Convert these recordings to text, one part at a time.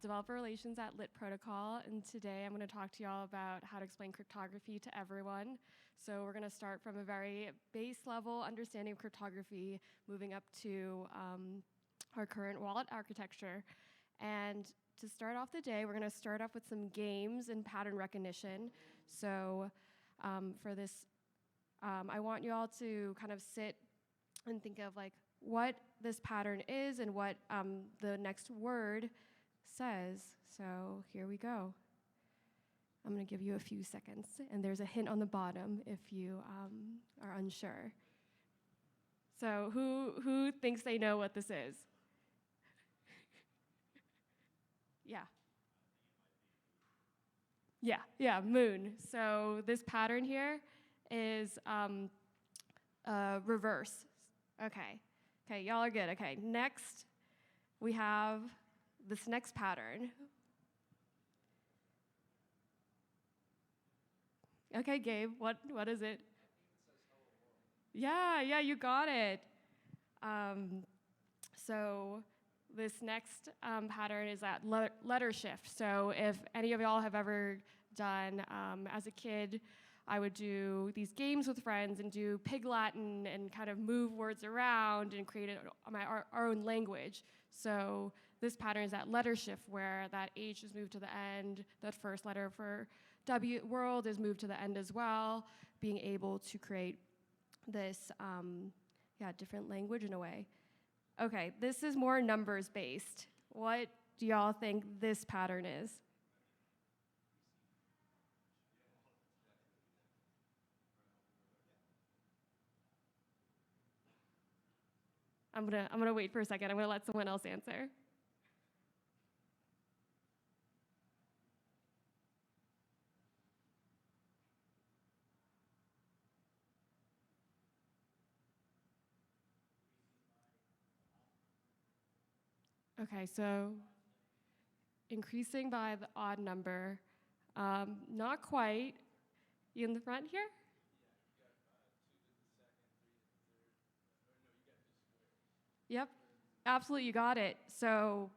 Developer Relations at Lit Protocol, and today I'm going to talk to y'all about how to explain cryptography to everyone. So we're going to start from a very base level understanding of cryptography, moving up to our current wallet architecture. And to start off the day, we're going to start off with some games and pattern recognition. So for this, I want you all to kind of sit and think of like what this pattern is and what the next word says. So here we go. I'm going to give you a few seconds, and there's a hint on the bottom if you are unsure. So who thinks they know what this is? Yeah. Yeah, moon. So this pattern here is reverse. Okay, y'all are good. Okay, next we have this next pattern. Okay, Gabe, what is it? Yeah, you got it. So this next pattern is that letter shift. So if any of y'all have ever done, as a kid, I would do these games with friends and do Pig Latin and kind of move words around and create our own language. So this pattern is that letter shift where that H is moved to the end, that first letter for world is moved to the end as well, being able to create this different language in a way. Okay, this is more numbers based. What do y'all think this pattern is? I'm gonna wait for a second. I'm gonna let someone else answer. Okay, so increasing by the odd number. Not quite. You in the front here? Yep, absolutely, you got it. So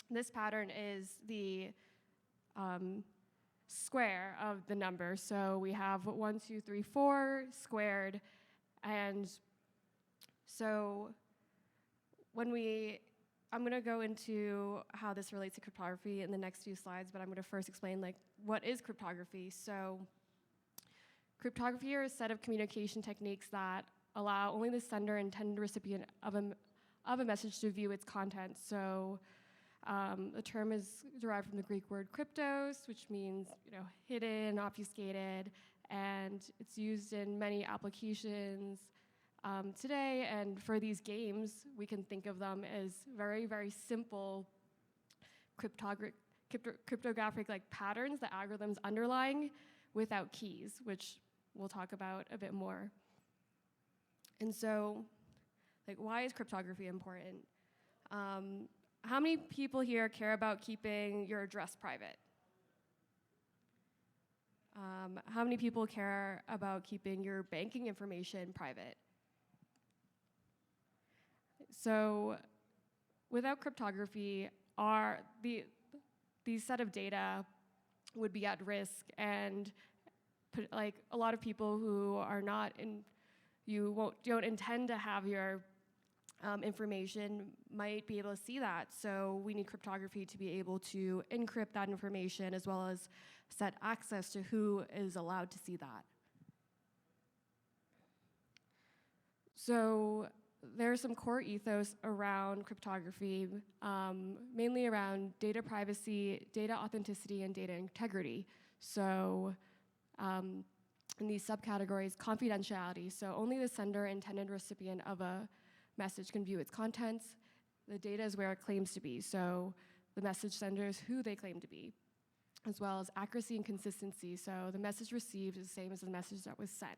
this pattern is the square of the number. So we have 1, 2, 3, 4 squared. And so I'm going to go into how this relates to cryptography in the next few slides, but I'm going to first explain like what is cryptography. So cryptography are a set of communication techniques that allow only the sender and intended recipient of a message to view its content. So the term is derived from the Greek word kryptos, which means hidden, obfuscated, and it's used in many applications today. And for these games, we can think of them as very, very simple cryptographic like patterns, the algorithms underlying, without keys, which we'll talk about a bit more. And so, like, why is cryptography important? How many people here care about keeping your address private? How many people care about keeping your banking information private? So without cryptography, these set of data would be at risk, and like a lot of people who are not don't intend to have your information might be able to see that. So we need cryptography to be able to encrypt that information as well as set access to who is allowed to see that. So there's some core ethos around cryptography, mainly around data privacy, data authenticity, and data integrity. So in these subcategories, confidentiality, so only the sender and intended recipient of a message can view its contents. The data is where it claims to be, so the message sender is who they claim to be, as well as accuracy and consistency, so the message received is the same as the message that was sent.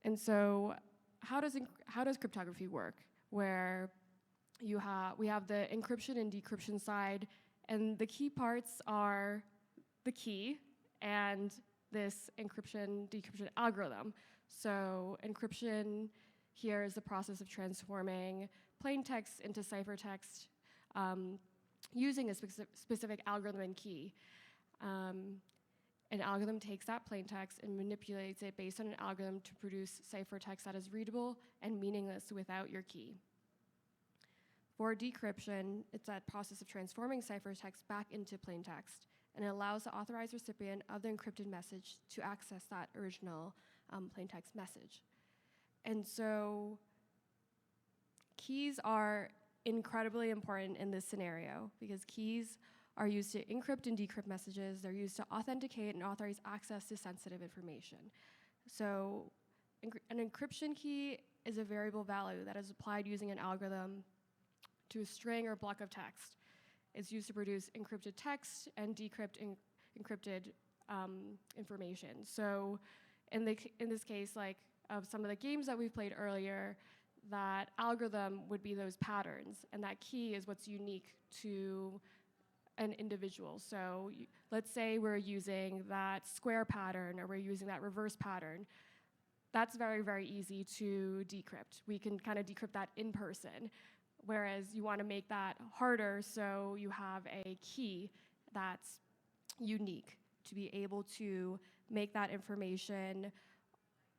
And so how does cryptography work? Where we have the encryption and decryption side, and the key parts are the key and this encryption decryption algorithm. So encryption here is the process of transforming plain text into ciphertext using a specific algorithm and key. An algorithm takes that plain text and manipulates it based on an algorithm to produce ciphertext that is readable and meaningless without your key. For decryption, it's that process of transforming ciphertext back into plain text, and it allows the authorized recipient of the encrypted message to access that original plain text message. And so keys are incredibly important in this scenario because keys are used to encrypt and decrypt messages. They're used to authenticate and authorize access to sensitive information. So an encryption key is a variable value that is applied using an algorithm to a string or block of text. It's used to produce encrypted text and decrypt encrypted information. So in this case, like of some of the games that we've played earlier, that algorithm would be those patterns, and that key is what's unique to an individual. So let's say we're using that square pattern or we're using that reverse pattern. That's very, very easy to decrypt. We can kind of decrypt that in person, whereas you want to make that harder so you have a key that's unique to be able to make that information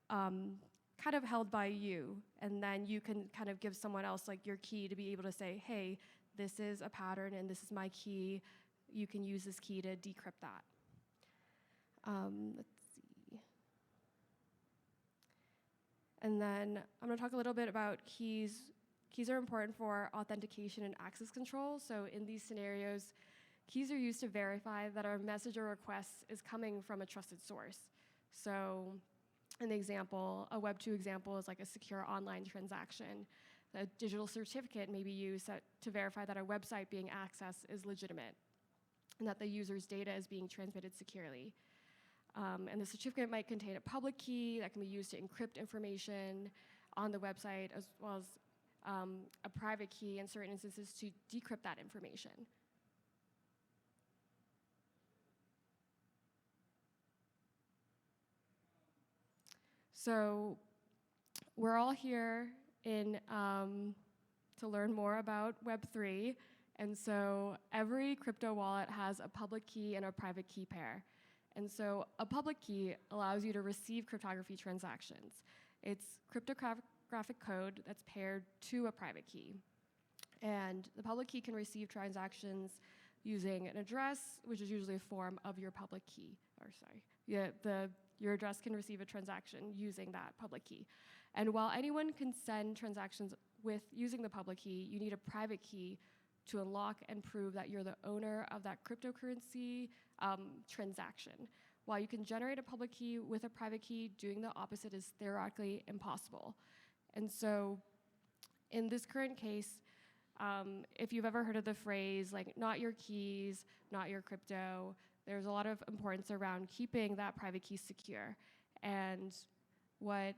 kind of held by you, and then you can kind of give someone else like your key to be able to say, hey, this is a pattern and this is my key. You can use this key to decrypt that. Let's see. And then I'm going to talk a little bit about keys. Keys are important for authentication and access control. So in these scenarios, keys are used to verify that our message or request is coming from a trusted source. So an example, a Web 2 example is like a secure online transaction. A digital certificate may be used to verify that a website being accessed is legitimate and that the user's data is being transmitted securely. And the certificate might contain a public key that can be used to encrypt information on the website, as well as a private key in certain instances to decrypt that information. So we're all here to learn more about Web3, and so every crypto wallet has a public key and a private key pair. And so a public key allows you to receive cryptography transactions. It's cryptographic code that's paired to a private key. And the public key can receive transactions using an address, which is usually a form of your public key. Or sorry, your address can receive a transaction using that public key. And while anyone can send transactions using the public key, you need a private key to unlock and prove that you're the owner of that cryptocurrency transaction. While you can generate a public key with a private key, doing the opposite is theoretically impossible. And so in this current case, if you've ever heard of the phrase, like, not your keys, not your crypto, there's a lot of importance around keeping that private key secure. And what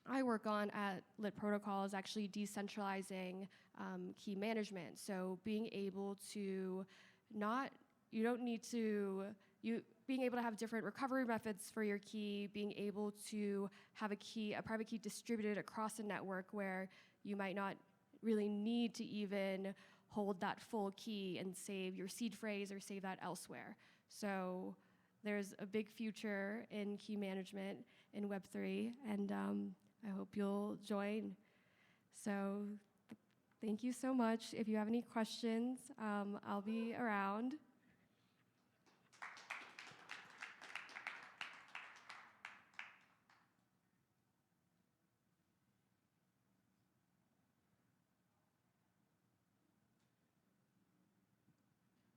I work on at Lit Protocol is actually decentralizing key management. So being able to being able to have different recovery methods for your key, being able to have a private key distributed across a network where you might not really need to even hold that full key and save your seed phrase or save that elsewhere. So there's a big future in key management in Web3, and I hope you'll join. So thank you so much. If you have any questions, I'll be around.